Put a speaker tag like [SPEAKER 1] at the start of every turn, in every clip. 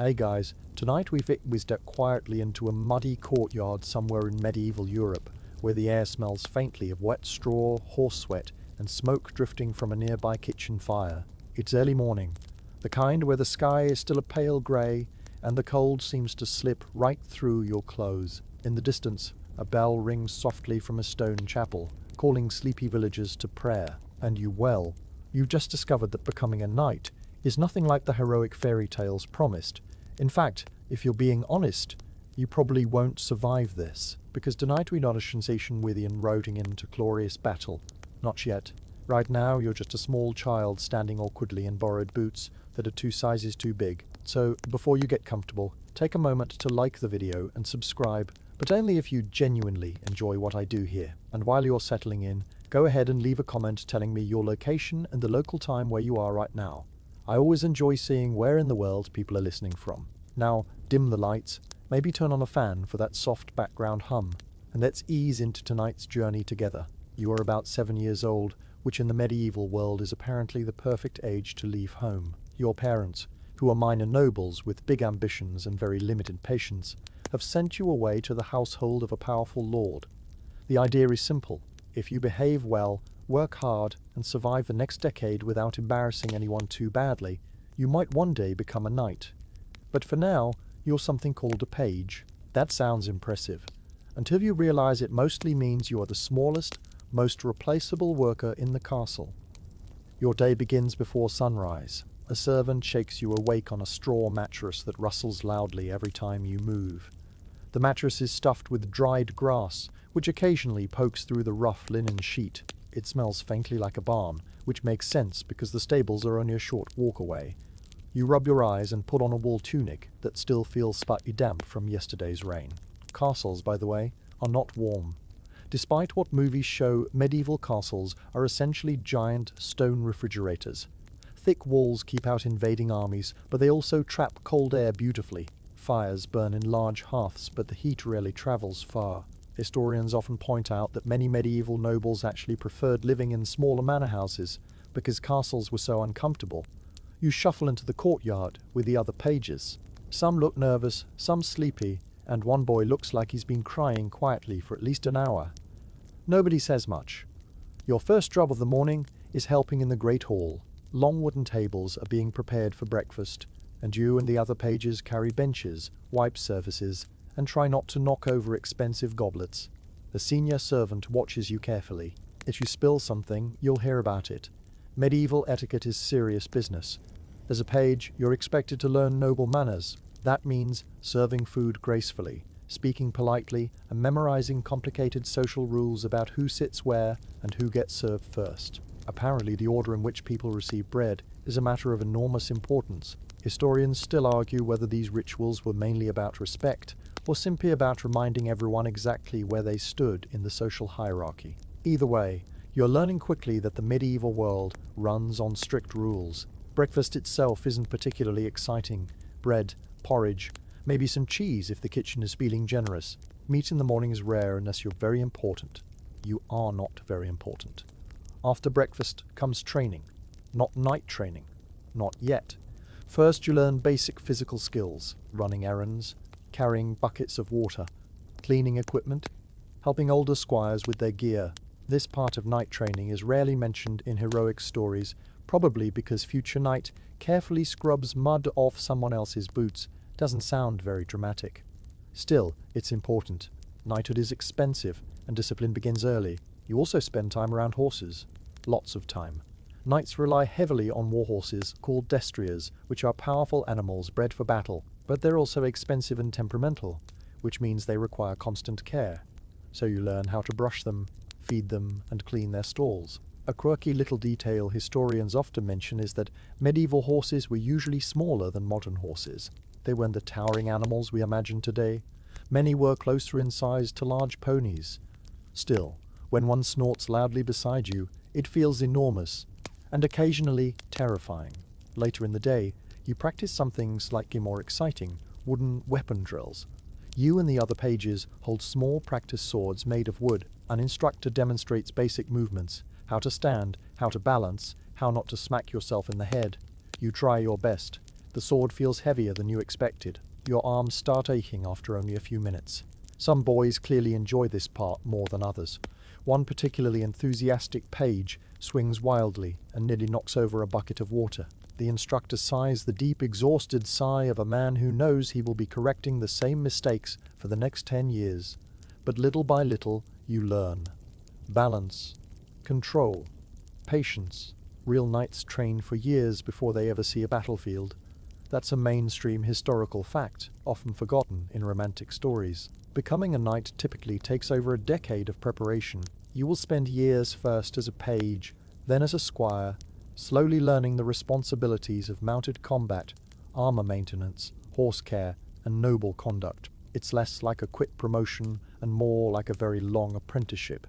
[SPEAKER 1] Hey guys, tonight we step quietly into a muddy courtyard somewhere in medieval Europe, where the air smells faintly of wet straw, horse sweat, and smoke drifting from a nearby kitchen fire. It's early morning, the kind where the sky is still a pale grey, and the cold seems to slip right through your clothes. In the distance, a bell rings softly from a stone chapel, calling sleepy villagers to prayer. And you've just discovered that becoming a knight is nothing like the heroic fairy tales promised. In fact, if you're being honest, you probably won't survive this, because tonight we're not a sensation within routing into glorious battle. Not yet. Right now, you're just a small child standing awkwardly in borrowed boots that are 2 sizes too big. So, before you get comfortable, take a moment to like the video and subscribe, but only if you genuinely enjoy what I do here. And while you're settling in, go ahead and leave a comment telling me your location and the local time where you are right now. I always enjoy seeing where in the world people are listening from. Now, dim the lights, maybe turn on a fan for that soft background hum, and let's ease into tonight's journey together. You are about 7 years old, which in the medieval world is apparently the perfect age to leave home. Your parents, who are minor nobles with big ambitions and very limited patience, have sent you away to the household of a powerful lord. The idea is simple. If you behave well, work hard, and survive the next decade without embarrassing anyone too badly, you might one day become a knight. But for now, you're something called a page. That sounds impressive, until you realize it mostly means you are the smallest, most replaceable worker in the castle. Your day begins before sunrise. A servant shakes you awake on a straw mattress that rustles loudly every time you move. The mattress is stuffed with dried grass, which occasionally pokes through the rough linen sheet. It smells faintly like a barn, which makes sense because the stables are only a short walk away. You rub your eyes and put on a wool tunic that still feels slightly damp from yesterday's rain. Castles, by the way, are not warm. Despite what movies show, medieval castles are essentially giant stone refrigerators. Thick walls keep out invading armies, but they also trap cold air beautifully. Fires burn in large hearths, but the heat rarely travels far. Historians often point out that many medieval nobles actually preferred living in smaller manor houses because castles were so uncomfortable. You shuffle into the courtyard with the other pages. Some look nervous, some sleepy, and one boy looks like he's been crying quietly for at least an hour. Nobody says much. Your first job of the morning is helping in the Great Hall. Long wooden tables are being prepared for breakfast, and you and the other pages carry benches, wipe surfaces, and try not to knock over expensive goblets. The senior servant watches you carefully. If you spill something, you'll hear about it. Medieval etiquette is serious business. As a page, you're expected to learn noble manners. That means serving food gracefully, speaking politely, and memorizing complicated social rules about who sits where and who gets served first. Apparently, the order in which people receive bread is a matter of enormous importance. Historians still argue whether these rituals were mainly about respect or simply about reminding everyone exactly where they stood in the social hierarchy. Either way, you're learning quickly that the medieval world runs on strict rules. Breakfast itself isn't particularly exciting. Bread, porridge, maybe some cheese if the kitchen is feeling generous. Meat in the morning is rare unless you're very important. You are not very important. After breakfast comes training. Not night training. Not yet. First you learn basic physical skills, running errands, carrying buckets of water, cleaning equipment, helping older squires with their gear. This part of knight training is rarely mentioned in heroic stories, probably because future knight carefully scrubs mud off someone else's boots. Doesn't sound very dramatic. Still, it's important. Knighthood is expensive, and discipline begins early. You also spend time around horses. Lots of time. Knights rely heavily on war horses called destriers, which are powerful animals bred for battle, but they're also expensive and temperamental, which means they require constant care. So you learn how to brush them, feed them, and clean their stalls. A quirky little detail historians often mention is that medieval horses were usually smaller than modern horses. They weren't the towering animals we imagine today. Many were closer in size to large ponies. Still, when one snorts loudly beside you, it feels enormous, and occasionally terrifying. Later in the day, you practice something slightly more exciting, wooden weapon drills. You and the other pages hold small practice swords made of wood. An instructor demonstrates basic movements, how to stand, how to balance, how not to smack yourself in the head. You try your best, The sword feels heavier than you expected. Your arms start aching after only a few minutes. Some boys clearly enjoy this part more than others. One particularly enthusiastic page swings wildly and nearly knocks over a bucket of water. The instructor sighs the deep, exhausted sigh of a man who knows he will be correcting the same mistakes for the next 10 years. But little by little, you learn. Balance, control, patience. Real knights train for years before they ever see a battlefield. That's a mainstream historical fact, often forgotten in romantic stories. Becoming a knight typically takes over a decade of preparation. You will spend years first as a page, then as a squire, slowly learning the responsibilities of mounted combat, armor maintenance, horse care, and noble conduct. It's less like a quick promotion and more like a very long apprenticeship.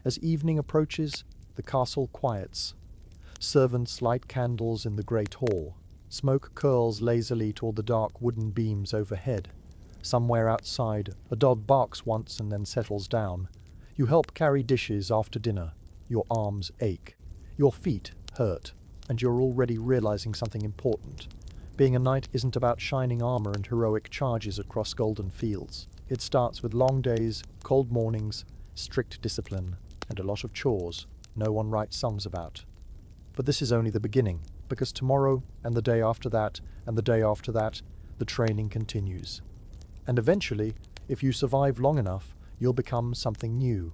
[SPEAKER 1] As evening approaches, the castle quiets. Servants light candles in the great hall. Smoke curls lazily toward the dark wooden beams overhead. Somewhere outside, a dog barks once and then settles down. You help carry dishes after dinner. Your arms ache. Your feet hurt. And you're already realizing something important. Being a knight isn't about shining armor and heroic charges across golden fields. It starts with long days, cold mornings, strict discipline, and a lot of chores no one writes songs about. But this is only the beginning, because tomorrow, and the day after that, and the day after that, the training continues. And eventually, if you survive long enough, you'll become something new.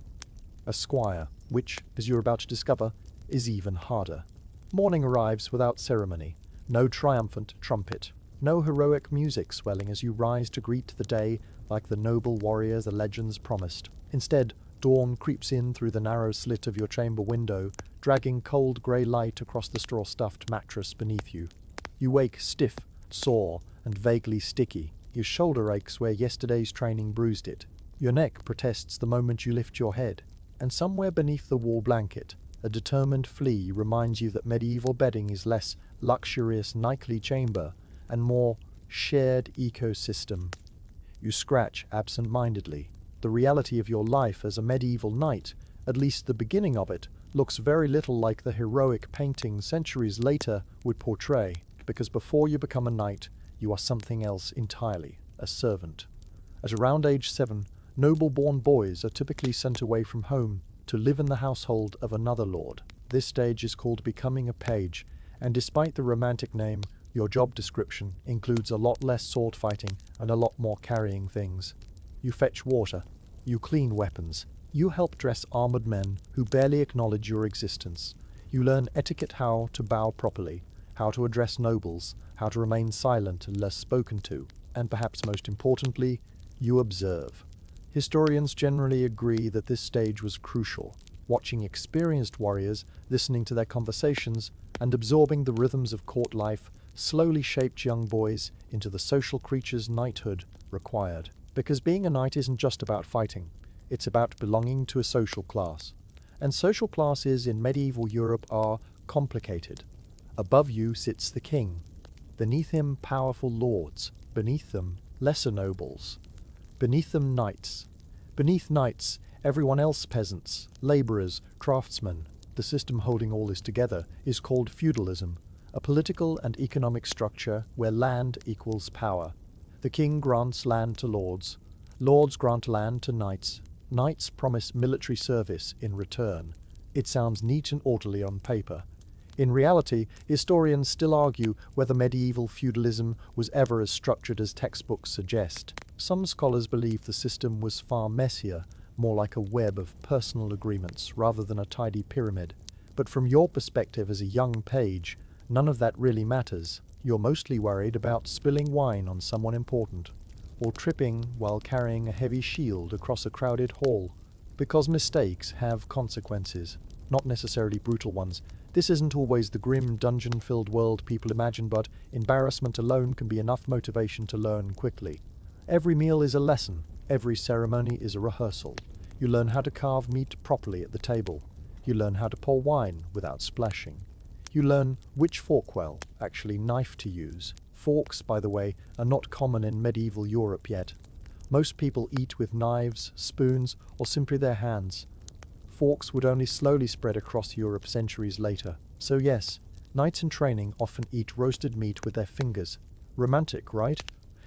[SPEAKER 1] A squire, which, as you're about to discover, is even harder. Morning arrives without ceremony. No triumphant trumpet. No heroic music swelling as you rise to greet the day like the noble warrior the legends promised. Instead, dawn creeps in through the narrow slit of your chamber window, dragging cold grey light across the straw-stuffed mattress beneath you. You wake stiff, sore, and vaguely sticky. Your shoulder aches where yesterday's training bruised it. Your neck protests the moment you lift your head. And somewhere beneath the wool blanket, a determined flea reminds you that medieval bedding is less luxurious nightly chamber and more shared ecosystem. You scratch absent-mindedly. The reality of your life as a medieval knight, at least the beginning of it, looks very little like the heroic painting centuries later would portray, because before you become a knight, you are something else entirely, a servant. At around age 7, noble-born boys are typically sent away from home to live in the household of another lord. This stage is called becoming a page, and despite the romantic name, your job description includes a lot less sword fighting and a lot more carrying things. You fetch water, you clean weapons, you help dress armored men who barely acknowledge your existence. You learn etiquette, how to bow properly, how to address nobles, how to remain silent unless spoken to, and perhaps most importantly, you observe. Historians generally agree that this stage was crucial. Watching experienced warriors, listening to their conversations, and absorbing the rhythms of court life slowly shaped young boys into the social creatures knighthood required. Because being a knight isn't just about fighting, it's about belonging to a social class. And social classes in medieval Europe are complicated. Above you sits the king. Beneath him, powerful lords. Beneath them, lesser nobles. Beneath them, knights. Beneath knights, everyone else peasants, labourers, craftsmen. The system holding all this together is called feudalism, a political and economic structure where land equals power. The king grants land to lords. Lords grant land to knights. Knights promise military service in return. It sounds neat and orderly on paper. In reality, historians still argue whether medieval feudalism was ever as structured as textbooks suggest. Some scholars believe the system was far messier, more like a web of personal agreements rather than a tidy pyramid. But from your perspective as a young page, none of that really matters. You're mostly worried about spilling wine on someone important, or tripping while carrying a heavy shield across a crowded hall. Because mistakes have consequences, not necessarily brutal ones. This isn't always the grim, dungeon-filled world people imagine, but embarrassment alone can be enough motivation to learn quickly. Every meal is a lesson. Every ceremony is a rehearsal. You learn how to carve meat properly at the table. You learn how to pour wine without splashing. You learn which forkwell, actually knife, to use. Forks, by the way, are not common in medieval Europe yet. Most people eat with knives, spoons, or simply their hands. Forks would only slowly spread across Europe centuries later. So yes, knights in training often eat roasted meat with their fingers, Romantic, right?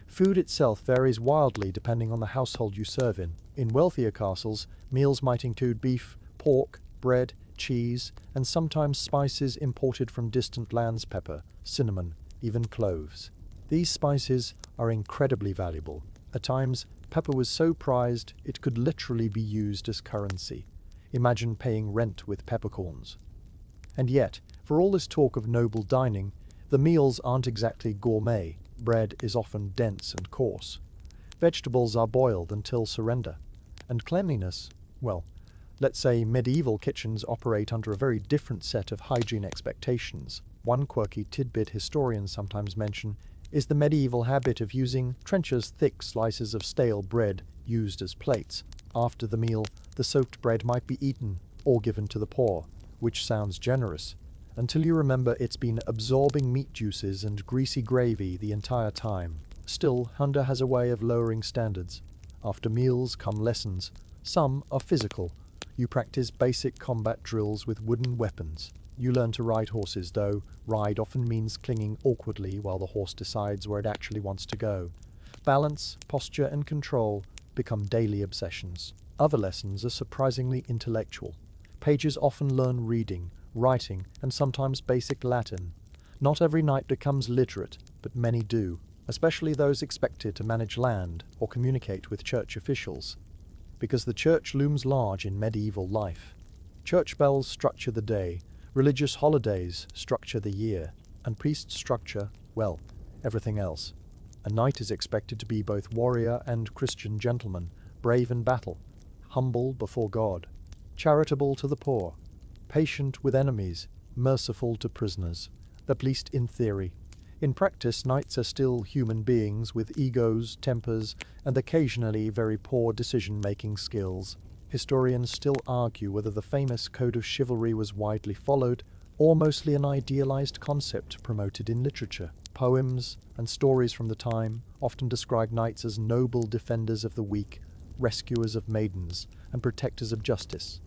[SPEAKER 1] Food itself varies wildly depending on the household you serve in. In wealthier castles, meals might include beef, pork, bread, cheese, and sometimes spices imported from distant lands: pepper, cinnamon, even cloves. These spices are incredibly valuable. At times, pepper was so prized it could literally be used as currency. Imagine paying rent with peppercorns. And yet, for all this talk of noble dining, the meals aren't exactly gourmet. Bread is often dense and coarse. Vegetables are boiled until surrender. And cleanliness, well, let's say medieval kitchens operate under a very different set of hygiene expectations. One quirky tidbit historians sometimes mention is the medieval habit of using trenchers thick slices of stale bread used as plates. After the meal, the soaked bread might be eaten or given to the poor, which sounds generous, until you remember it's been absorbing meat juices and greasy gravy the entire time. Still, Honda has a way of lowering standards. After meals come lessons. Some are physical. You practice basic combat drills with wooden weapons. You learn to ride horses, though ride often means clinging awkwardly while the horse decides where it actually wants to go. Balance, posture, and control become daily obsessions. Other lessons are surprisingly intellectual. Pages often learn reading, writing, and sometimes basic Latin. Not every knight becomes literate, but many do, especially those expected to manage land or communicate with church officials. Because the church looms large in medieval life. Church bells structure the day, religious holidays structure the year, and priests structure, well, everything else. A knight is expected to be both warrior and Christian gentleman, brave in battle, humble before God, charitable to the poor, patient with enemies, merciful to prisoners, at least in theory. In practice, knights are still human beings with egos, tempers, and occasionally very poor decision-making skills. Historians still argue whether the famous code of chivalry was widely followed or mostly an idealized concept promoted in literature. Poems and stories from the time often describe knights as noble defenders of the weak, rescuers of maidens, and protectors of justice.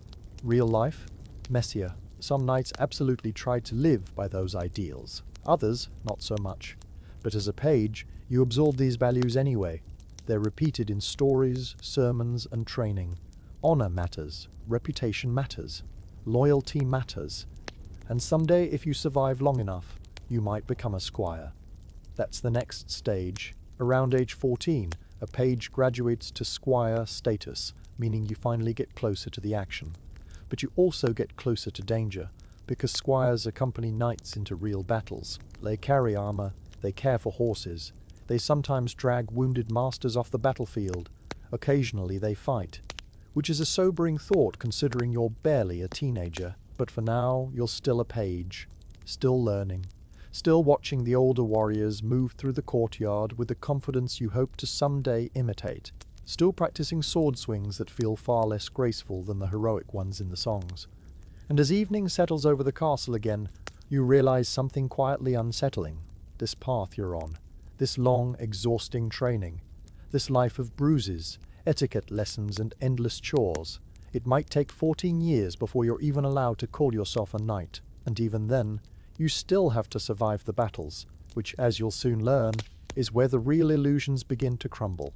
[SPEAKER 1] Real life? Messier. Some knights absolutely tried to live by those ideals. Others, not so much. But as a page, you absorb these values anyway. They're repeated in stories, sermons, and training. Honor matters. Reputation matters. Loyalty matters. And someday, if you survive long enough, you might become a squire. That's the next stage. Around age 14, a page graduates to squire status, meaning you finally get closer to the action. But you also get closer to danger, because squires accompany knights into real battles. They carry armor, they care for horses, they sometimes drag wounded masters off the battlefield. Occasionally they fight, which is a sobering thought considering you're barely a teenager. But for now, you're still a page, still learning, still watching the older warriors move through the courtyard with the confidence you hope to someday imitate, still practicing sword swings that feel far less graceful than the heroic ones in the songs. And as evening settles over the castle again, you realize something quietly unsettling. This path you're on, this long, exhausting training, this life of bruises, etiquette lessons, and endless chores. It might take 14 years before you're even allowed to call yourself a knight, and even then, you still have to survive the battles, which, as you'll soon learn, is where the real illusions begin to crumble.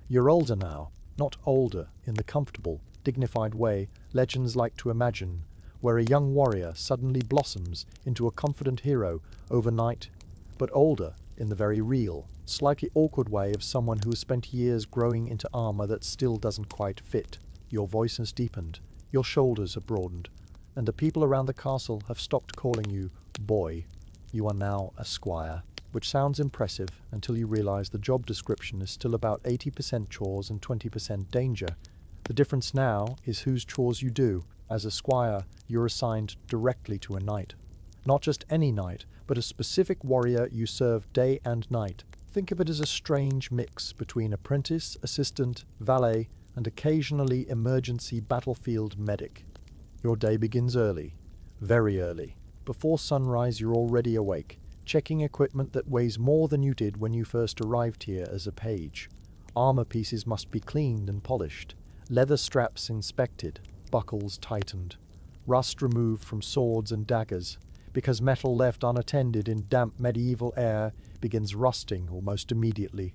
[SPEAKER 1] You're older now, not older in the comfortable, dignified way legends like to imagine, where a young warrior suddenly blossoms into a confident hero overnight, but older in the very real, slightly awkward way of someone who has spent years growing into armor that still doesn't quite fit. Your voice has deepened, your shoulders have broadened, and the people around the castle have stopped calling you boy. You are now a squire, which sounds impressive until you realize the job description is still about 80% chores and 20% danger. The difference now is whose chores you do. As a squire, you're assigned directly to a knight. Not just any knight, but a specific warrior you serve day and night. Think of it as a strange mix between apprentice, assistant, valet, and occasionally emergency battlefield medic. Your day begins early, very early. Before sunrise, you're already awake, checking equipment that weighs more than you did when you first arrived here as a page. Armor pieces must be cleaned and polished, leather straps inspected, buckles tightened, rust removed from swords and daggers, because metal left unattended in damp medieval air begins rusting almost immediately.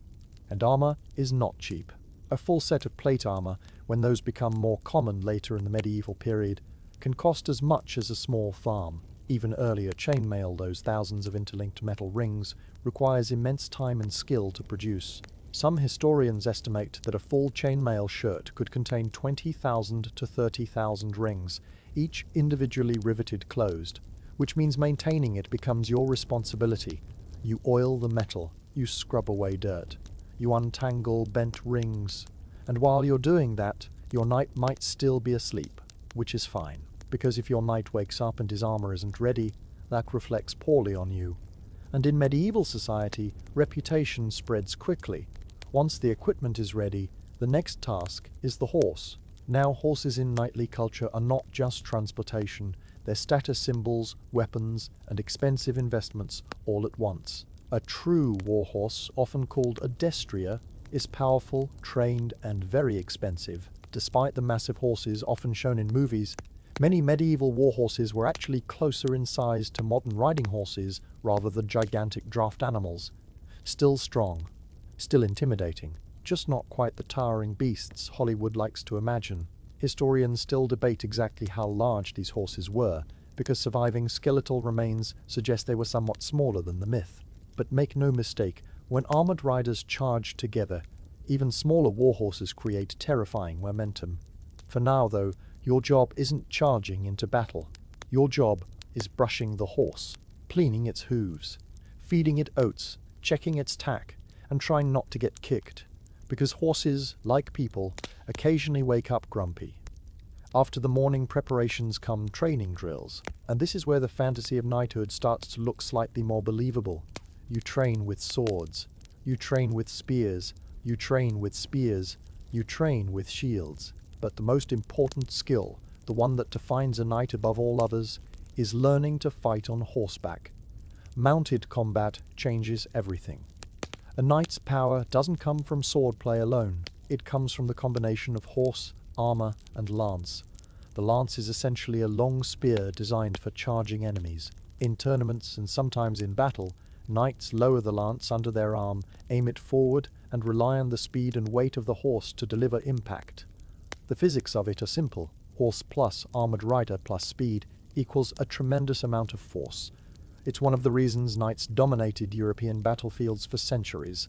[SPEAKER 1] And armor is not cheap. A full set of plate armor, when those become more common later in the medieval period, can cost as much as a small farm. Even earlier chainmail, those thousands of interlinked metal rings, requires immense time and skill to produce. Some historians estimate that a full chainmail shirt could contain 20,000 to 30,000 rings, each individually riveted closed, which means maintaining it becomes your responsibility. You oil the metal, you scrub away dirt, you untangle bent rings, and while you're doing that, your knight might still be asleep, which is fine, because if your knight wakes up and his armor isn't ready, that reflects poorly on you. And in medieval society, reputation spreads quickly. Once the equipment is ready, the next task is the horse. Now horses in knightly culture are not just transportation, they're status symbols, weapons, and expensive investments all at once. A true warhorse, often called a destrier, is powerful, trained, and very expensive. Despite the massive horses often shown in movies, many medieval warhorses were actually closer in size to modern riding horses rather than gigantic draft animals. Still strong, still intimidating, just not quite the towering beasts Hollywood likes to imagine. Historians still debate exactly how large these horses were, because surviving skeletal remains suggest they were somewhat smaller than the myth. But make no mistake, when armored riders charge together, even smaller warhorses create terrifying momentum. For now, though, your job isn't charging into battle. Your job is brushing the horse, cleaning its hooves, feeding it oats, checking its tack, and trying not to get kicked, because horses, like people, occasionally wake up grumpy. After the morning preparations come training drills, and this is where the fantasy of knighthood starts to look slightly more believable. You train with swords, you train with spears, you train with spears, you train with shields. But the most important skill, the one that defines a knight above all others, is learning to fight on horseback. Mounted combat changes everything. A knight's power doesn't come from swordplay alone. It comes from the combination of horse, armor, and lance. The lance is essentially a long spear designed for charging enemies. In tournaments and sometimes in battle, knights lower the lance under their arm, aim it forward, and rely on the speed and weight of the horse to deliver impact. The physics of it are simple. Horse plus armored rider plus speed equals a tremendous amount of force. It's one of the reasons knights dominated European battlefields for centuries.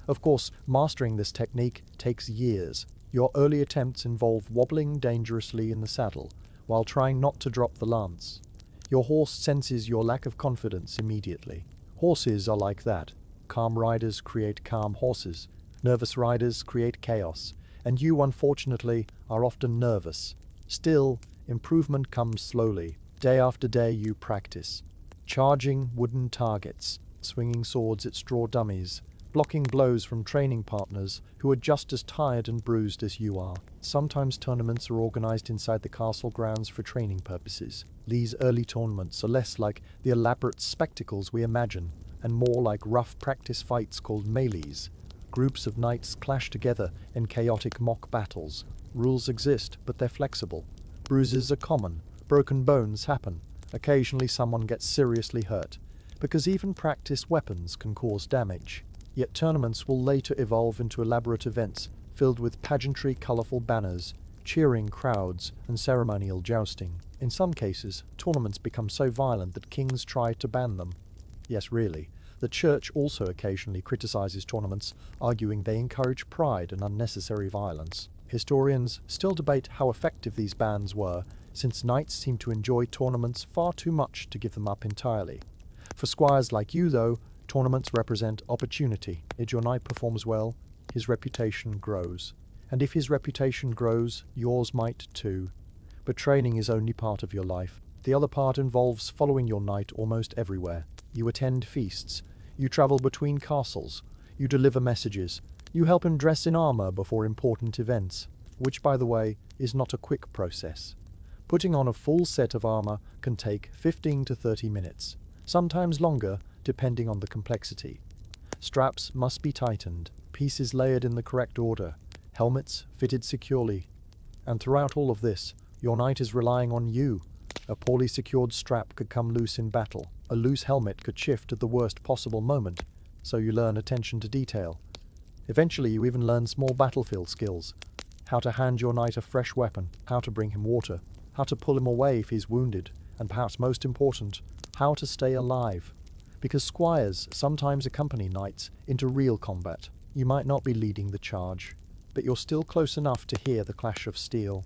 [SPEAKER 1] Of course, mastering this technique takes years. Your early attempts involve wobbling dangerously in the saddle, while trying not to drop the lance. Your horse senses your lack of confidence immediately. Horses are like that. Calm riders create calm horses. Nervous riders create chaos. And you, unfortunately, are often nervous. Still, improvement comes slowly. Day after day you practice. Charging wooden targets, swinging swords at straw dummies, blocking blows from training partners who are just as tired and bruised as you are. Sometimes tournaments are organized inside the castle grounds for training purposes. These early tournaments are less like the elaborate spectacles we imagine, and more like rough practice fights called melees. Groups of knights clash together in chaotic mock battles. Rules exist, but they're flexible. Bruises are common. Broken bones happen. Occasionally someone gets seriously hurt, because even practiced weapons can cause damage. Yet tournaments will later evolve into elaborate events filled with pageantry, colorful banners, cheering crowds, and ceremonial jousting. In some cases, tournaments become so violent that kings try to ban them. Yes, really. The church also occasionally criticizes tournaments, arguing they encourage pride and unnecessary violence. Historians still debate how effective these bans were, since knights seem to enjoy tournaments far too much to give them up entirely. For squires like you, though, tournaments represent opportunity. If your knight performs well, his reputation grows. And if his reputation grows, yours might too. But training is only part of your life. The other part involves following your knight almost everywhere. You attend feasts. You travel between castles. You deliver messages. You help him dress in armor before important events, which, by the way, is not a quick process. Putting on a full set of armor can take 15 to 30 minutes, sometimes longer, depending on the complexity. Straps must be tightened, pieces layered in the correct order, helmets fitted securely. And throughout all of this, your knight is relying on you, A poorly secured strap could come loose in battle. A loose helmet could shift at the worst possible moment, so you learn attention to detail. Eventually, you even learn small battlefield skills. How to hand your knight a fresh weapon, how to bring him water, how to pull him away if he's wounded, and perhaps most important, how to stay alive. Because squires sometimes accompany knights into real combat. You might not be leading the charge, but you're still close enough to hear the clash of steel,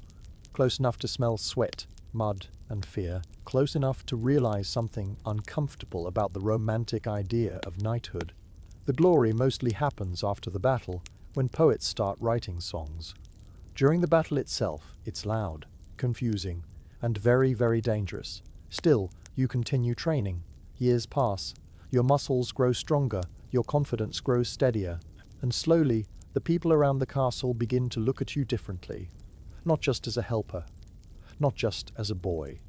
[SPEAKER 1] close enough to smell sweat, mud, and fear, close enough to realize something uncomfortable about the romantic idea of knighthood. The glory mostly happens after the battle, when poets start writing songs. During the battle itself, it's loud, confusing, and very, very dangerous. Still, you continue training. Years pass. Your muscles grow stronger, your confidence grows steadier, and slowly, the people around the castle begin to look at you differently. Not just as a helper, not just as a boy,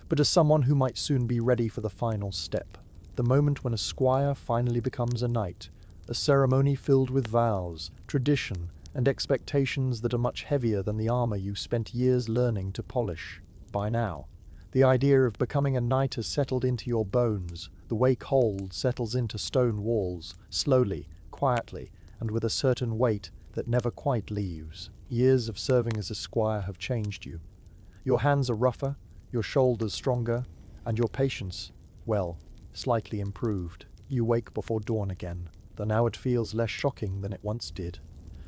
[SPEAKER 1] but as someone who might soon be ready for the final step, the moment when a squire finally becomes a knight, a ceremony filled with vows, tradition, and expectations that are much heavier than the armor you spent years learning to polish. By now, the idea of becoming a knight has settled into your bones, the way cold settles into stone walls, slowly, quietly, and with a certain weight that never quite leaves. Years of serving as a squire have changed you. Your hands are rougher, your shoulders stronger, and your patience, well, slightly improved. You wake before dawn again, though now it feels less shocking than it once did.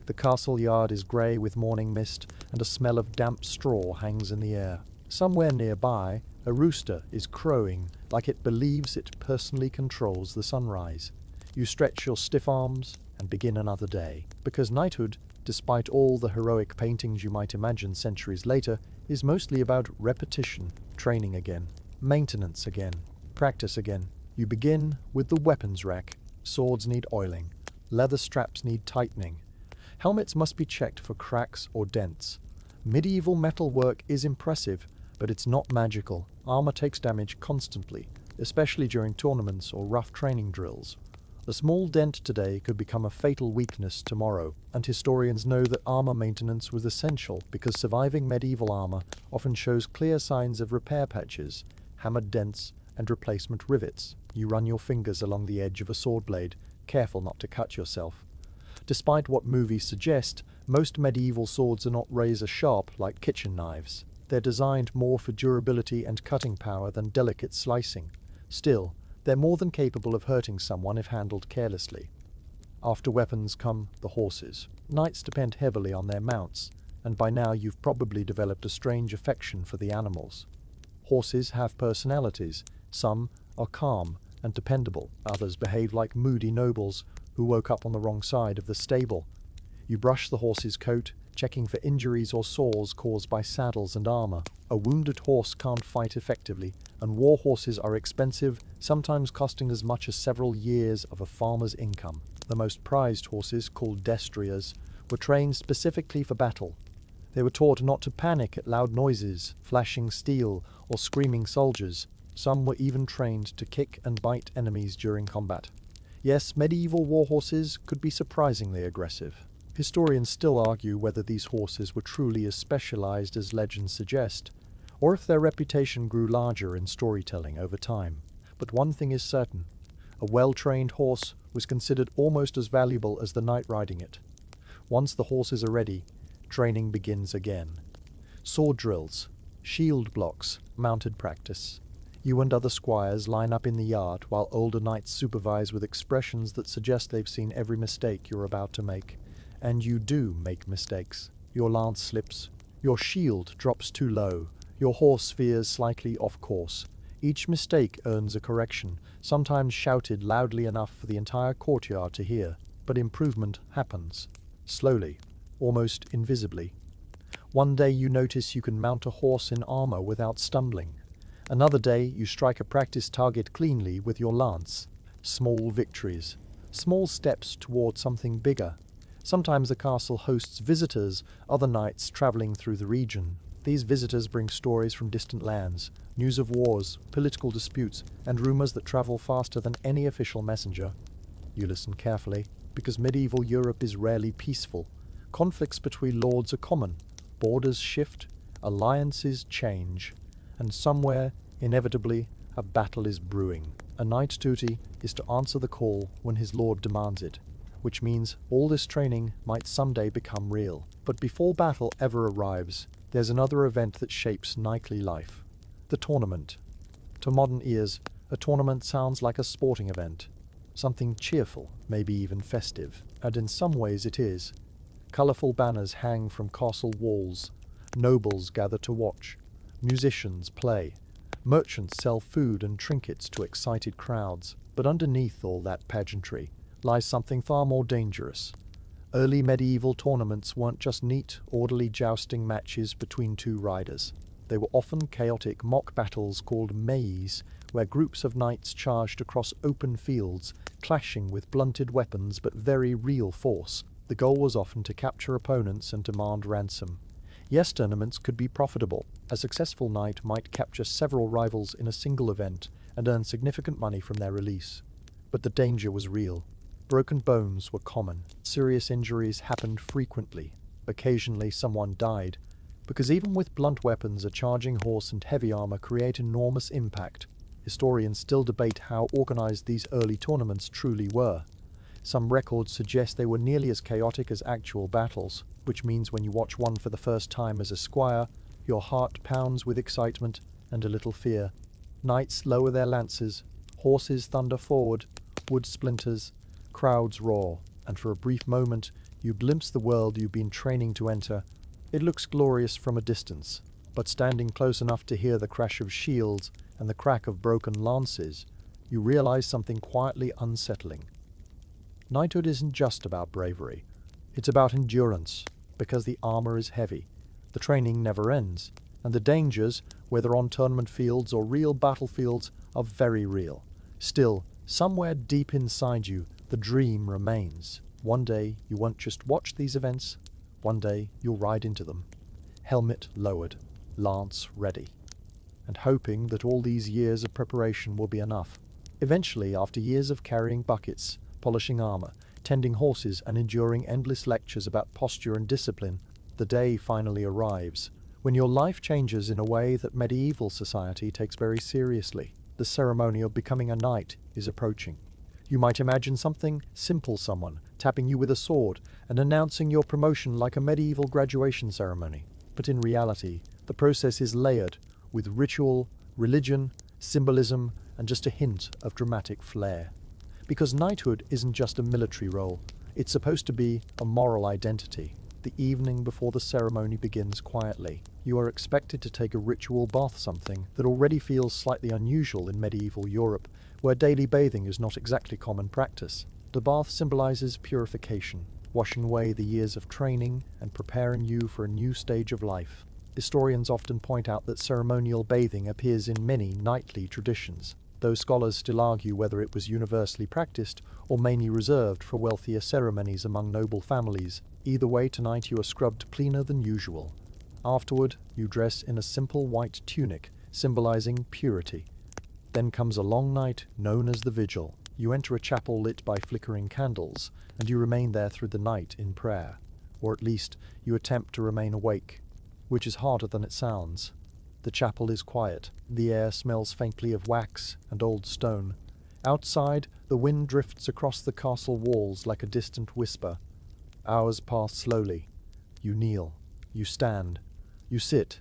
[SPEAKER 1] The castle yard is grey with morning mist, and a smell of damp straw hangs in the air. Somewhere nearby, a rooster is crowing like it believes it personally controls the sunrise. You stretch your stiff arms and begin another day, because knighthood, despite all the heroic paintings you might imagine centuries later, is mostly about repetition, training again, maintenance again, practice again. You begin with the weapons rack. Swords need oiling. Leather straps need tightening. Helmets must be checked for cracks or dents. Medieval metal work is impressive, but it's not magical. Armor takes damage constantly, especially during tournaments or rough training drills. A small dent today could become a fatal weakness tomorrow, and historians know that armor maintenance was essential because surviving medieval armor often shows clear signs of repair patches, hammered dents, and replacement rivets. You run your fingers along the edge of a sword blade, careful not to cut yourself. Despite what movies suggest, most medieval swords are not razor-sharp like kitchen knives. They're designed more for durability and cutting power than delicate slicing. Still, they're more than capable of hurting someone if handled carelessly. After weapons come the horses. Knights depend heavily on their mounts, and by now you've probably developed a strange affection for the animals. Horses have personalities. Some are calm and dependable. Others behave like moody nobles who woke up on the wrong side of the stable. You brush the horse's coat, checking for injuries or sores caused by saddles and armor. A wounded horse can't fight effectively, and war horses are expensive, sometimes costing as much as several years of a farmer's income. The most prized horses, called destriers, were trained specifically for battle. They were taught not to panic at loud noises, flashing steel, or screaming soldiers. Some were even trained to kick and bite enemies during combat. Yes, medieval war horses could be surprisingly aggressive. Historians still argue whether these horses were truly as specialized as legends suggest, or if their reputation grew larger in storytelling over time. But one thing is certain: a well-trained horse was considered almost as valuable as the knight riding it. Once the horses are ready, training begins again. Sword drills, shield blocks, mounted practice. You and other squires line up in the yard while older knights supervise with expressions that suggest they've seen every mistake you're about to make. And you do make mistakes. Your lance slips, your shield drops too low, your horse veers slightly off course. Each mistake earns a correction, sometimes shouted loudly enough for the entire courtyard to hear. But improvement happens. Slowly, almost invisibly. One day you notice you can mount a horse in armor without stumbling. Another day you strike a practice target cleanly with your lance. Small victories. Small steps toward something bigger. Sometimes the castle hosts visitors, other knights traveling through the region. These visitors bring stories from distant lands, news of wars, political disputes, and rumors that travel faster than any official messenger. You listen carefully, because medieval Europe is rarely peaceful. Conflicts between lords are common. Borders shift, alliances change. and somewhere, inevitably, a battle is brewing. A knight's duty is to answer the call when his lord demands it, which means all this training might someday become real. But before battle ever arrives, there's another event that shapes knightly life: the tournament. To modern ears, a tournament sounds like a sporting event, something cheerful, maybe even festive, and in some ways it is. Colourful banners hang from castle walls, nobles gather to watch, musicians play, merchants sell food and trinkets to excited crowds. But underneath all that pageantry lies something far more dangerous. Early medieval tournaments weren't just neat, orderly jousting matches between two riders. They were often chaotic mock battles called meies, where groups of knights charged across open fields, clashing with blunted weapons but very real force. The goal was often to capture opponents and demand ransom. Yes, tournaments could be profitable. A successful knight might capture several rivals in a single event and earn significant money from their release. But the danger was real. Broken bones were common. Serious injuries happened frequently. Occasionally someone died, because even with blunt weapons, a charging horse and heavy armor create enormous impact. Historians still debate how organized these early tournaments truly were. Some records suggest they were nearly as chaotic as actual battles, which means when you watch one for the first time as a squire, your heart pounds with excitement and a little fear. Knights lower their lances, horses thunder forward, wood splinters, crowds roar, and for a brief moment you glimpse the world you've been training to enter. It looks glorious from a distance, but standing close enough to hear the crash of shields and the crack of broken lances, you realize something quietly unsettling. Knighthood isn't just about bravery. It's about endurance, because the armor is heavy, the training never ends, and the dangers, whether on tournament fields or real battlefields, are very real. Still, somewhere deep inside you, the dream remains. One day you won't just watch these events, one day you'll ride into them, helmet lowered, lance ready, and hoping that all these years of preparation will be enough. Eventually, after years of carrying buckets, polishing armor, tending horses, and enduring endless lectures about posture and discipline, the day finally arrives, when your life changes in a way that medieval society takes very seriously. The ceremony of becoming a knight is approaching. You might imagine something simple: someone tapping you with a sword and announcing your promotion like a medieval graduation ceremony. But in reality, the process is layered with ritual, religion, symbolism, and just a hint of dramatic flair. Because knighthood isn't just a military role, it's supposed to be a moral identity. The evening before the ceremony begins quietly. You are expected to take a ritual bath, something that already feels slightly unusual in medieval Europe, where daily bathing is not exactly common practice. The bath symbolizes purification, washing away the years of training and preparing you for a new stage of life. Historians often point out that ceremonial bathing appears in many knightly traditions, though scholars still argue whether it was universally practiced or mainly reserved for wealthier ceremonies among noble families. Either way, tonight you are scrubbed cleaner than usual. Afterward, you dress in a simple white tunic, symbolizing purity. Then comes a long night known as the vigil. You enter a chapel lit by flickering candles, and you remain there through the night in prayer. Or at least, you attempt to remain awake, which is harder than it sounds. The chapel is quiet. The air smells faintly of wax and old stone. Outside, the wind drifts across the castle walls like a distant whisper. Hours pass slowly. You kneel. You stand. You sit.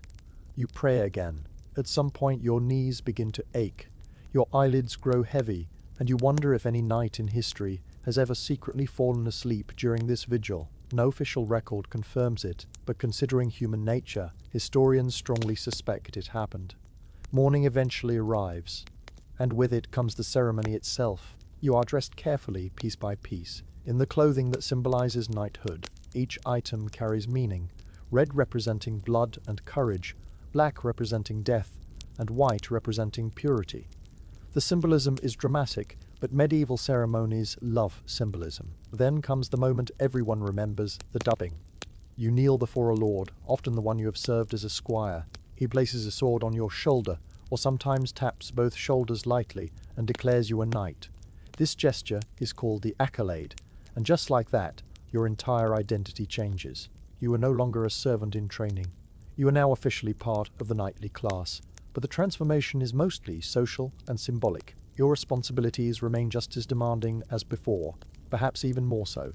[SPEAKER 1] You pray again. At some point, your knees begin to ache. Your eyelids grow heavy, and you wonder if any knight in history has ever secretly fallen asleep during this vigil. No official record confirms it, but considering human nature, historians strongly suspect it happened. Morning eventually arrives, and with it comes the ceremony itself. You are dressed carefully, piece by piece, in the clothing that symbolizes knighthood. Each item carries meaning: red representing blood and courage, black representing death, and white representing purity. The symbolism is dramatic, but medieval ceremonies love symbolism. Then comes the moment everyone remembers: the dubbing. You kneel before a lord, often the one you have served as a squire. He places a sword on your shoulder, or sometimes taps both shoulders lightly and declares you a knight. This gesture is called the accolade, and just like that, your entire identity changes. You are no longer a servant in training. You are now officially part of the knightly class, but the transformation is mostly social and symbolic. Your responsibilities remain just as demanding as before, perhaps even more so.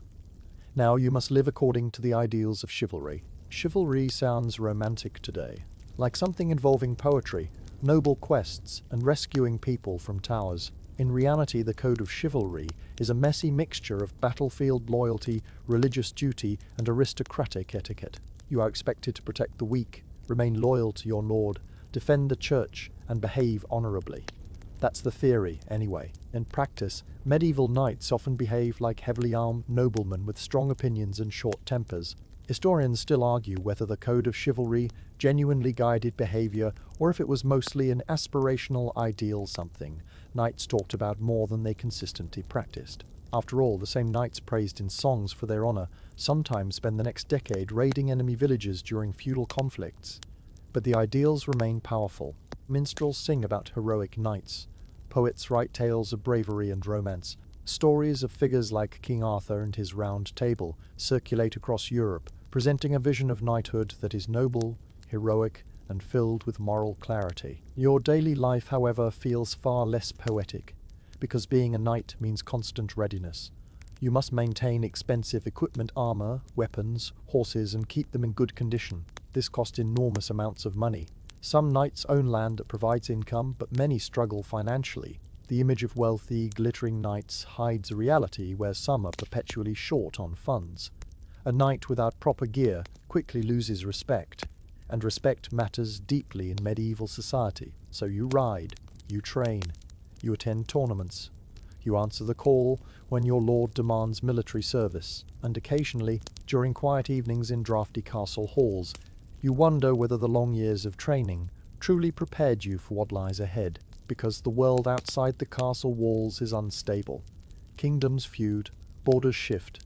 [SPEAKER 1] Now you must live according to the ideals of chivalry. Chivalry sounds romantic today, like something involving poetry, noble quests, and rescuing people from towers. In reality, the code of chivalry is a messy mixture of battlefield loyalty, religious duty, and aristocratic etiquette. You are expected to protect the weak, remain loyal to your lord, defend the church, and behave honorably. That's the theory, anyway. In practice, medieval knights often behave like heavily armed noblemen with strong opinions and short tempers. Historians still argue whether the code of chivalry genuinely guided behavior or if it was mostly an aspirational ideal, something knights talked about more than they consistently practiced. After all, the same knights praised in songs for their honor sometimes spend the next decade raiding enemy villages during feudal conflicts. But the ideals remain powerful. Minstrels sing about heroic knights. Poets write tales of bravery and romance. Stories of figures like King Arthur and his Round Table circulate across Europe, presenting a vision of knighthood that is noble, heroic, and filled with moral clarity. Your daily life, however, feels far less poetic, because being a knight means constant readiness. You must maintain expensive equipment, armor, weapons, horses, and keep them in good condition. This costs enormous amounts of money. Some knights own land that provides income, but many struggle financially. The image of wealthy, glittering knights hides a reality where some are perpetually short on funds. A knight without proper gear quickly loses respect, and respect matters deeply in medieval society. So you ride, you train, you attend tournaments, you answer the call when your lord demands military service, and occasionally, during quiet evenings in drafty castle halls, you wonder whether the long years of training truly prepared you for what lies ahead, because the world outside the castle walls is unstable. Kingdoms feud, borders shift,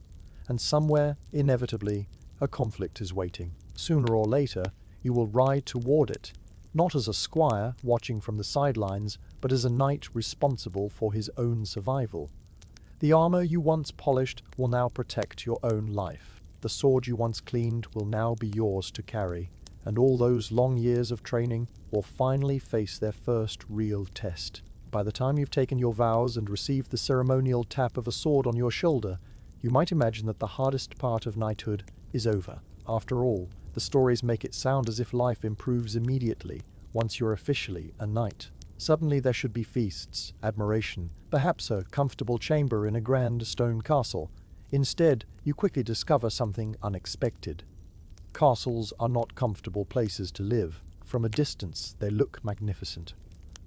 [SPEAKER 1] and somewhere, inevitably, a conflict is waiting. Sooner or later, you will ride toward it, not as a squire watching from the sidelines, but as a knight responsible for his own survival. The armor you once polished will now protect your own life. The sword you once cleaned will now be yours to carry, and all those long years of training will finally face their first real test. By the time you've taken your vows and received the ceremonial tap of a sword on your shoulder, you might imagine that the hardest part of knighthood is over. After all, the stories make it sound as if life improves immediately once you're officially a knight. Suddenly there should be feasts, admiration, perhaps a comfortable chamber in a grand stone castle. Instead, you quickly discover something unexpected. Castles are not comfortable places to live. From a distance, they look magnificent.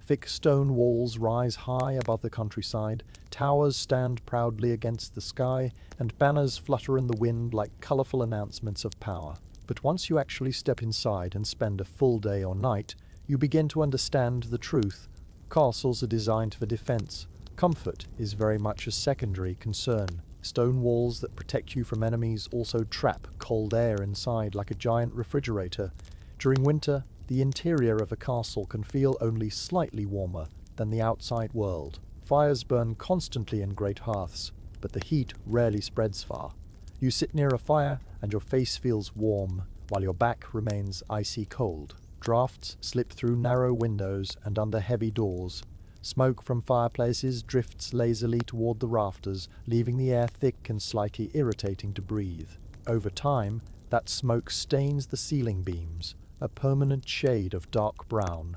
[SPEAKER 1] Thick stone walls rise high above the countryside, towers stand proudly against the sky, and banners flutter in the wind like colorful announcements of power. But once you actually step inside and spend a full day or night, you begin to understand the truth. Castles are designed for defense. Comfort is very much a secondary concern. Stone walls that protect you from enemies also trap cold air inside like a giant refrigerator. During winter, the interior of a castle can feel only slightly warmer than the outside world. Fires burn constantly in great hearths, but the heat rarely spreads far. You sit near a fire and your face feels warm, while your back remains icy cold. Drafts slip through narrow windows and under heavy doors. Smoke from fireplaces drifts lazily toward the rafters, leaving the air thick and slightly irritating to breathe. Over time, that smoke stains the ceiling beams, a permanent shade of dark brown.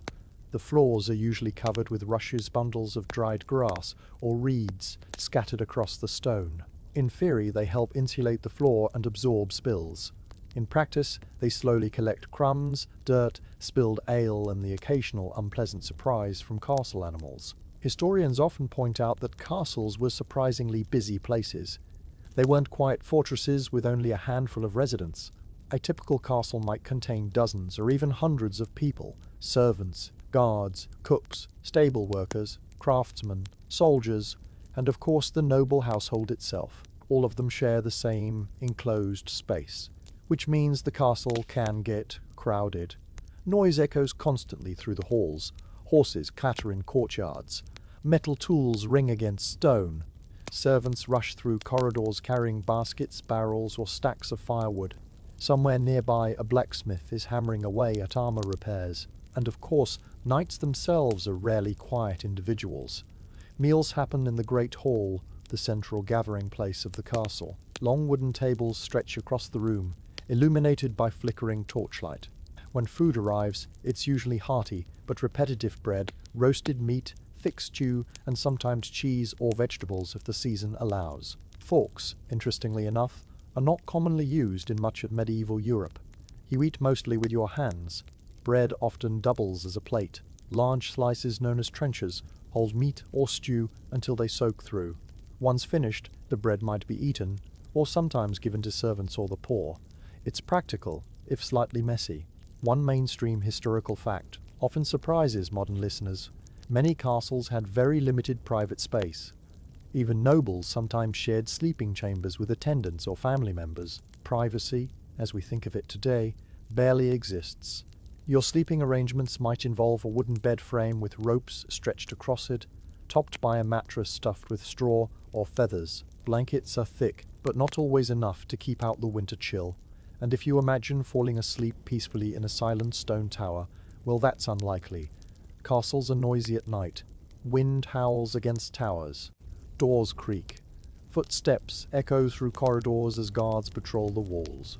[SPEAKER 1] The floors are usually covered with rushes, bundles of dried grass, or reeds scattered across the stone. In theory, they help insulate the floor and absorb spills. In practice, they slowly collect crumbs, dirt, spilled ale, and the occasional unpleasant surprise from castle animals. Historians often point out that castles were surprisingly busy places. They weren't quiet fortresses with only a handful of residents. A typical castle might contain dozens or even hundreds of people: servants, guards, cooks, stable workers, craftsmen, soldiers, and of course the noble household itself. All of them share the same enclosed space, which means the castle can get crowded. Noise echoes constantly through the halls. Horses clatter in courtyards. Metal tools ring against stone. Servants rush through corridors carrying baskets, barrels, or stacks of firewood. Somewhere nearby, a blacksmith is hammering away at armor repairs. And of course, Knights themselves are rarely quiet individuals. Meals happen in the great hall, the central gathering place of the castle. Long wooden tables stretch across the room, illuminated by flickering torchlight. When food arrives, it's usually hearty but repetitive bread, roasted meat, thick stew, and sometimes cheese or vegetables if the season allows. Forks, interestingly enough, are not commonly used in much of medieval Europe. You eat mostly with your hands. Bread often doubles as a plate. Large slices known as trenchers hold meat or stew until they soak through. Once finished, the bread might be eaten, or sometimes given to servants or the poor. It's practical, if slightly messy. One mainstream historical fact often surprises modern listeners. Many castles had very limited private space. Even nobles sometimes shared sleeping chambers with attendants or family members. Privacy, as we think of it today, barely exists. Your sleeping arrangements might involve a wooden bed frame with ropes stretched across it, topped by a mattress stuffed with straw or feathers. Blankets are thick, but not always enough to keep out the winter chill. And if you imagine falling asleep peacefully in a silent stone tower, well, that's unlikely. Castles are noisy at night. Wind howls against towers. Doors creak. Footsteps echo through corridors as guards patrol the walls.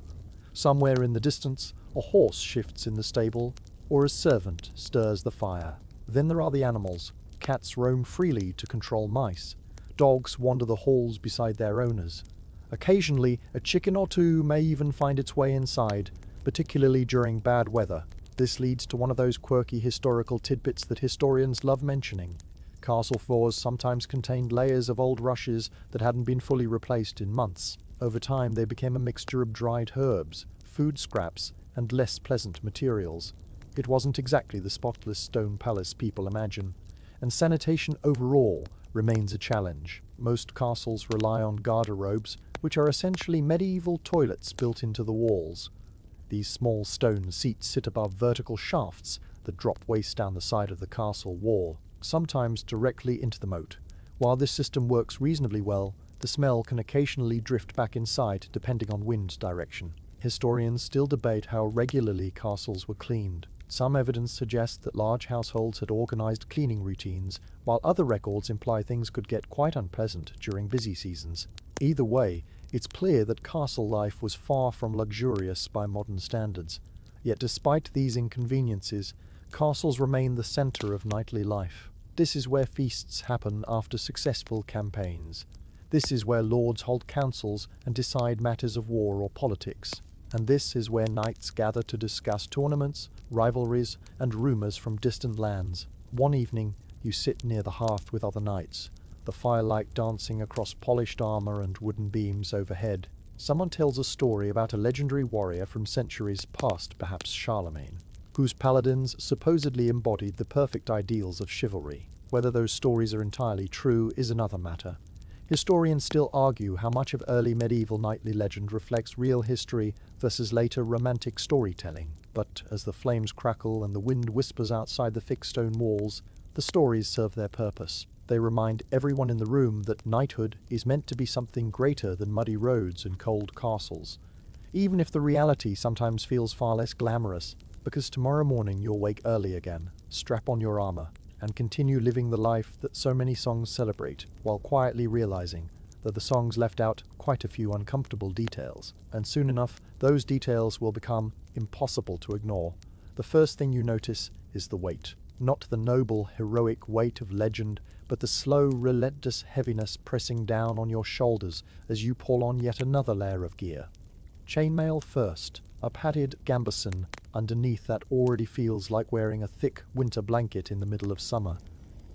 [SPEAKER 1] Somewhere in the distance, a horse shifts in the stable, or a servant stirs the fire. Then there are the animals. Cats roam freely to control mice. Dogs wander the halls beside their owners. Occasionally, a chicken or two may even find its way inside, particularly during bad weather. This leads to one of those quirky historical tidbits that historians love mentioning. Castle floors sometimes contained layers of old rushes that hadn't been fully replaced in months. Over time, they became a mixture of dried herbs, food scraps, and less pleasant materials. It wasn't exactly the spotless stone palace people imagine. And sanitation overall remains a challenge. Most castles rely on garderobes, which are essentially medieval toilets built into the walls. These small stone seats sit above vertical shafts that drop waste down the side of the castle wall, sometimes directly into the moat. While this system works reasonably well, the smell can occasionally drift back inside depending on wind direction. Historians still debate how regularly castles were cleaned. Some evidence suggests that large households had organized cleaning routines, while other records imply things could get quite unpleasant during busy seasons. Either way, it's clear that castle life was far from luxurious by modern standards. Yet despite these inconveniences, castles remain the center of knightly life. This is where feasts happen after successful campaigns. This is where lords hold councils and decide matters of war or politics. And this is where knights gather to discuss tournaments, rivalries, and rumors from distant lands. One evening, you sit near the hearth with other knights, the firelight dancing across polished armor and wooden beams overhead. Someone tells a story about a legendary warrior from centuries past, perhaps Charlemagne, whose paladins supposedly embodied the perfect ideals of chivalry. Whether those stories are entirely true is another matter. Historians still argue how much of early medieval knightly legend reflects real history versus later romantic storytelling. But as the flames crackle and the wind whispers outside the thick stone walls, the stories serve their purpose. They remind everyone in the room that knighthood is meant to be something greater than muddy roads and cold castles, even if the reality sometimes feels far less glamorous, because tomorrow morning you'll wake early again, strap on your armor, and continue living the life that so many songs celebrate, while quietly realizing that the songs left out quite a few uncomfortable details, and soon enough those details will become impossible to ignore. The first thing you notice is the weight. Not the noble, heroic weight of legend, but the slow, relentless heaviness pressing down on your shoulders as you pull on yet another layer of gear. Chainmail first, a padded gambeson underneath that already feels like wearing a thick winter blanket in the middle of summer.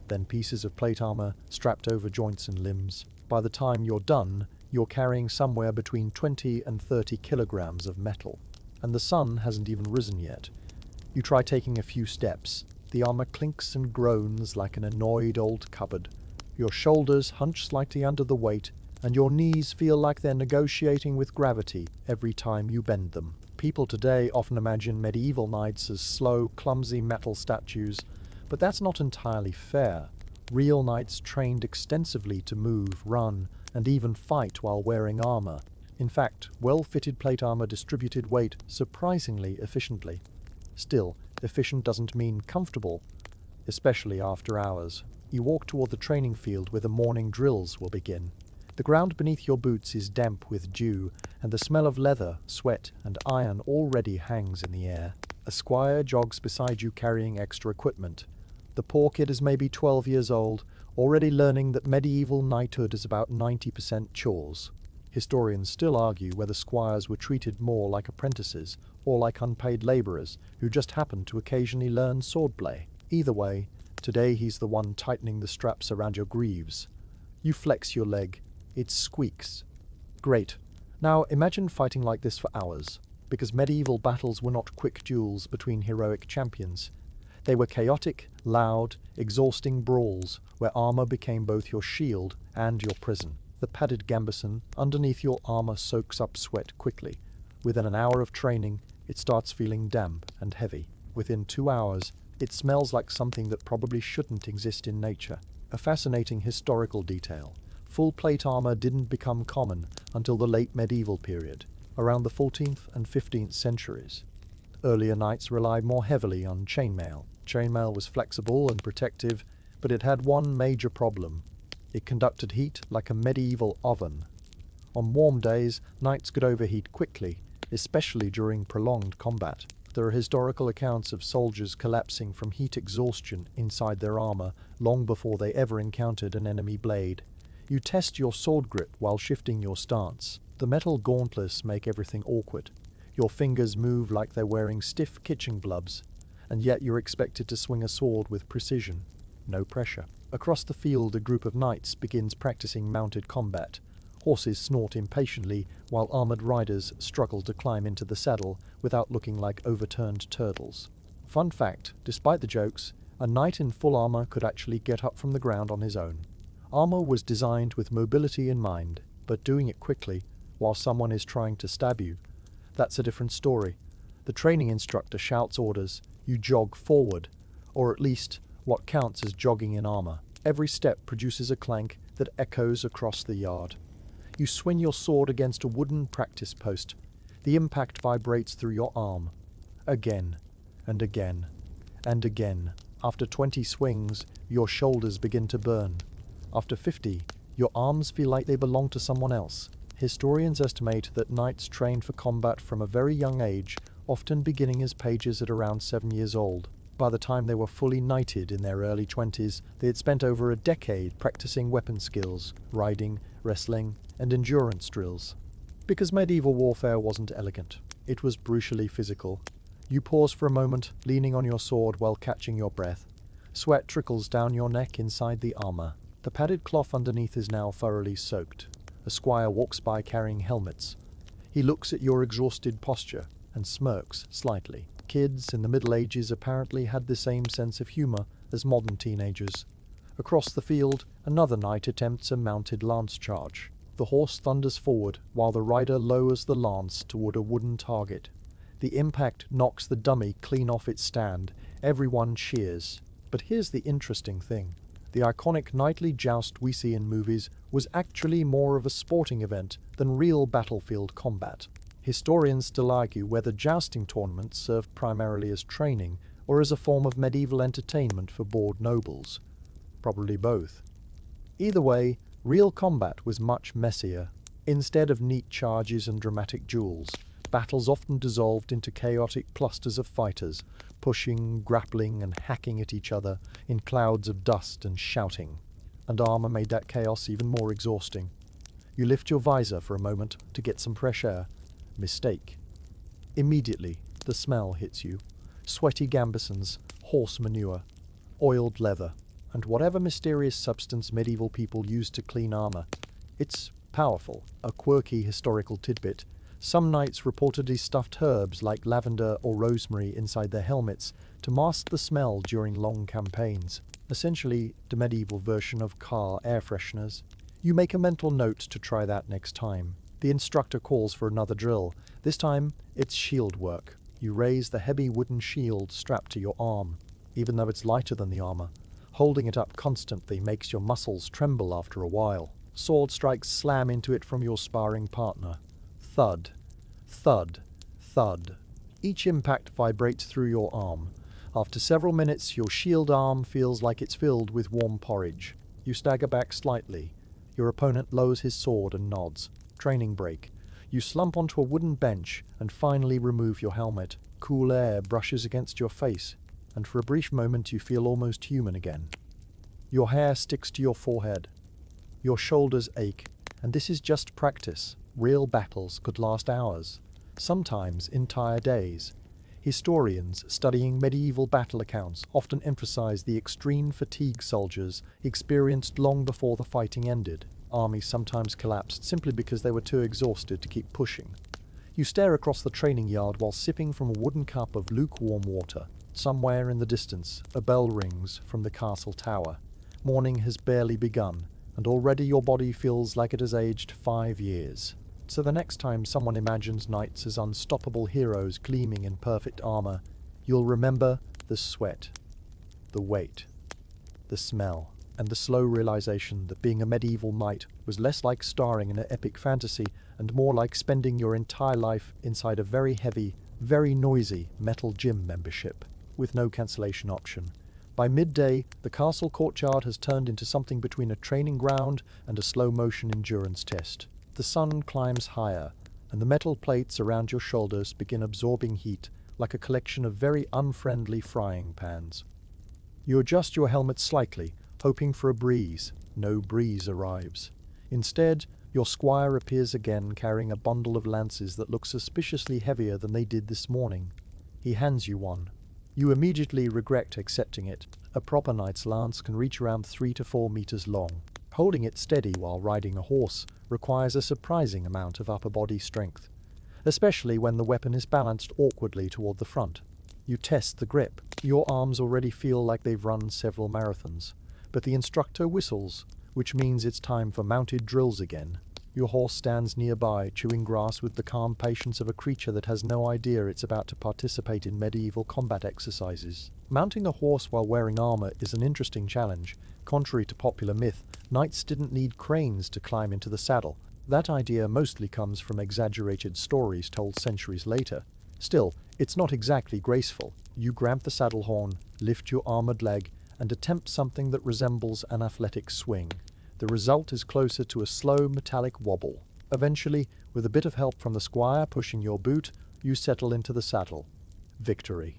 [SPEAKER 1] Then pieces of plate armor strapped over joints and limbs. By the time you're done, you're carrying somewhere between 20 and 30 kilograms of metal. And the sun hasn't even risen yet. You try taking a few steps. The armor clinks and groans like an annoyed old cupboard. Your shoulders hunch slightly under the weight, and your knees feel like they're negotiating with gravity every time you bend them. People today often imagine medieval knights as slow, clumsy metal statues, but that's not entirely fair. Real knights trained extensively to move, run, and even fight while wearing armor. In fact, well-fitted plate armor distributed weight surprisingly efficiently. Still, Efficient doesn't mean comfortable, especially after hours. You walk toward the training field where the morning drills will begin. The ground beneath your boots is damp with dew, and the smell of leather, sweat, and iron already hangs in the air. A squire jogs beside you carrying extra equipment. The poor kid is maybe 12 years old, already learning that medieval knighthood is about 90% chores. Historians still argue whether squires were treated more like apprentices or like unpaid labourers who just happened to occasionally learn swordplay. Either way, today he's the one tightening the straps around your greaves. You flex your leg. It squeaks. Great. Now imagine fighting like this for hours, because medieval battles were not quick duels between heroic champions. They were chaotic, loud, exhausting brawls where armor became both your shield and your prison. The padded gambeson underneath your armor soaks up sweat quickly. Within an hour of training, it starts feeling damp and heavy. Within 2 hours, it smells like something that probably shouldn't exist in nature. A fascinating historical detail. Full plate armor didn't become common until the late medieval period, around the 14th and 15th centuries. Earlier knights relied more heavily on chainmail. Chainmail was flexible and protective, but it had one major problem. It conducted heat like a medieval oven. On warm days, knights could overheat quickly, especially during prolonged combat. There are historical accounts of soldiers collapsing from heat exhaustion inside their armor long before they ever encountered an enemy blade. You test your sword grip while shifting your stance. The metal gauntlets make everything awkward. Your fingers move like they're wearing stiff kitchen gloves, and yet you're expected to swing a sword with precision. No pressure. Across the field, a group of knights begins practicing mounted combat. Horses snort impatiently, while armored riders struggle to climb into the saddle without looking like overturned turtles. Fun fact, despite the jokes, a knight in full armor could actually get up from the ground on his own. Armor was designed with mobility in mind, but doing it quickly, while someone is trying to stab you, that's a different story. The training instructor shouts orders, you jog forward, or at least what counts as jogging in armor. Every step produces a clank that echoes across the yard. You swing your sword against a wooden practice post. The impact vibrates through your arm. Again, and again, and again. After 20 swings, your shoulders begin to burn. After 50, your arms feel like they belong to someone else. Historians estimate that knights trained for combat from a very young age, often beginning as pages at around 7 years old. By the time they were fully knighted in their early 20s, they had spent over a decade practicing weapon skills, riding, wrestling, and endurance drills. Because medieval warfare wasn't elegant, it was brutally physical. You pause for a moment, leaning on your sword while catching your breath. Sweat trickles down your neck inside the armor. The padded cloth underneath is now thoroughly soaked. A squire walks by carrying helmets. He looks at your exhausted posture and smirks slightly. Kids in the Middle Ages apparently had the same sense of humor as modern teenagers. Across the field, another knight attempts a mounted lance charge. The horse thunders forward while the rider lowers the lance toward a wooden target. The impact knocks the dummy clean off its stand. Everyone cheers. But here's the interesting thing. The iconic knightly joust we see in movies was actually more of a sporting event than real battlefield combat. Historians still argue whether jousting tournaments served primarily as training or as a form of medieval entertainment for bored nobles. Probably both. Either way, real combat was much messier. Instead of neat charges and dramatic duels, battles often dissolved into chaotic clusters of fighters, pushing, grappling, and hacking at each other in clouds of dust and shouting. And armor made that chaos even more exhausting. You lift your visor for a moment to get some fresh air. Mistake. Immediately, the smell hits you. Sweaty gambesons, horse manure, oiled leather, and whatever mysterious substance medieval people used to clean armor. It's powerful. A quirky historical tidbit. Some knights reportedly stuffed herbs like lavender or rosemary inside their helmets to mask the smell during long campaigns. Essentially, the medieval version of car air fresheners. You make a mental note to try that next time. The instructor calls for another drill. This time, it's shield work. You raise the heavy wooden shield strapped to your arm. Even though it's lighter than the armor, holding it up constantly makes your muscles tremble after a while. Sword strikes slam into it from your sparring partner. Thud, thud, thud. Each impact vibrates through your arm. After several minutes, your shield arm feels like it's filled with warm porridge. You stagger back slightly. Your opponent lowers his sword and nods. Training break. You slump onto a wooden bench and finally remove your helmet. Cool air brushes against your face, and for a brief moment you feel almost human again. Your hair sticks to your forehead. Your shoulders ache, and this is just practice. Real battles could last hours, sometimes entire days. Historians studying medieval battle accounts often emphasize the extreme fatigue soldiers experienced long before the fighting ended. Armies sometimes collapsed simply because they were too exhausted to keep pushing. You stare across the training yard while sipping from a wooden cup of lukewarm water. Somewhere in the distance, a bell rings from the castle tower. Morning has barely begun, and already your body feels like it has aged 5 years. So the next time someone imagines knights as unstoppable heroes gleaming in perfect armor, you'll remember the sweat, the weight, the smell, and the slow realization that being a medieval knight was less like starring in an epic fantasy and more like spending your entire life inside a very heavy, very noisy metal gym membership with no cancellation option. By midday, the castle courtyard has turned into something between a training ground and a slow-motion endurance test. The sun climbs higher, and the metal plates around your shoulders begin absorbing heat like a collection of very unfriendly frying pans. You adjust your helmet slightly, hoping for a breeze. No breeze arrives. Instead, your squire appears again carrying a bundle of lances that look suspiciously heavier than they did this morning. He hands you one. You immediately regret accepting it. A proper knight's lance can reach around 3 to 4 meters long. Holding it steady while riding a horse requires a surprising amount of upper body strength, especially when the weapon is balanced awkwardly toward the front. You test the grip. Your arms already feel like they've run several marathons, but the instructor whistles, which means it's time for mounted drills again. Your horse stands nearby, chewing grass with the calm patience of a creature that has no idea it's about to participate in medieval combat exercises. Mounting a horse while wearing armor is an interesting challenge. Contrary to popular myth, knights didn't need cranes to climb into the saddle. That idea mostly comes from exaggerated stories told centuries later. Still, it's not exactly graceful. You grab the saddle horn, lift your armored leg, and attempt something that resembles an athletic swing. The result is closer to a slow metallic wobble. Eventually, with a bit of help from the squire pushing your boot, you settle into the saddle. Victory.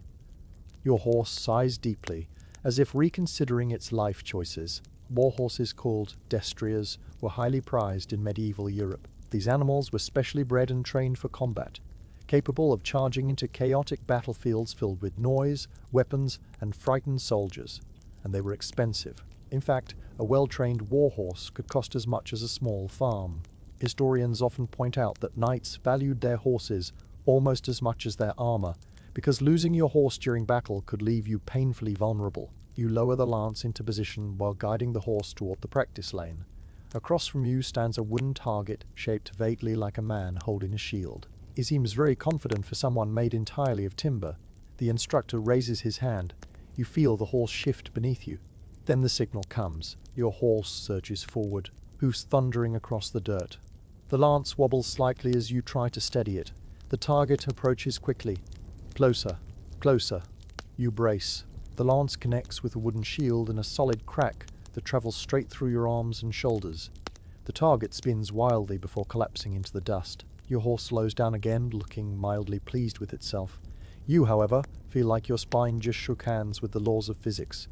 [SPEAKER 1] Your horse sighs deeply, as if reconsidering its life choices. War horses called destriers were highly prized in medieval Europe. These animals were specially bred and trained for combat, capable of charging into chaotic battlefields filled with noise, weapons, and frightened soldiers. And they were expensive. In fact, a well-trained war horse could cost as much as a small farm. Historians often point out that knights valued their horses almost as much as their armor, because losing your horse during battle could leave you painfully vulnerable. You lower the lance into position while guiding the horse toward the practice lane. Across from you stands a wooden target shaped vaguely like a man holding a shield. He seems very confident for someone made entirely of timber. The instructor raises his hand. You feel the horse shift beneath you. Then the signal comes. Your horse surges forward, hoofs thundering across the dirt. The lance wobbles slightly as you try to steady it. The target approaches quickly. Closer, closer. You brace. The lance connects with a wooden shield in a solid crack that travels straight through your arms and shoulders. The target spins wildly before collapsing into the dust. Your horse slows down again, looking mildly pleased with itself. You, however, feel like your spine just shook hands with the laws of physics.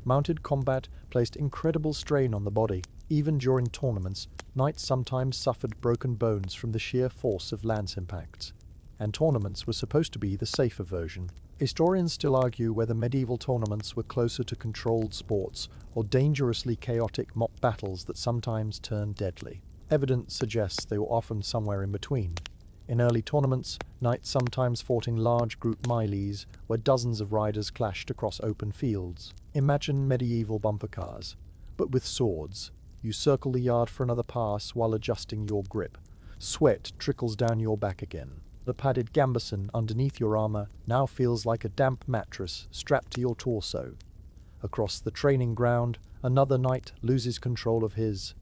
[SPEAKER 1] Mounted combat placed incredible strain on the body. Even during tournaments, knights sometimes suffered broken bones from the sheer force of lance impacts. And tournaments were supposed to be the safer version. Historians still argue whether medieval tournaments were closer to controlled sports or dangerously chaotic mock battles that sometimes turned deadly. Evidence suggests they were often somewhere in between. In early tournaments, knights sometimes fought in large group melees where dozens of riders clashed across open fields. Imagine medieval bumper cars, but with swords. You circle the yard for another pass while adjusting your grip. Sweat trickles down your back again. The padded gambeson underneath your armor now feels like a damp mattress strapped to your torso. Across the training ground, another knight loses control of his.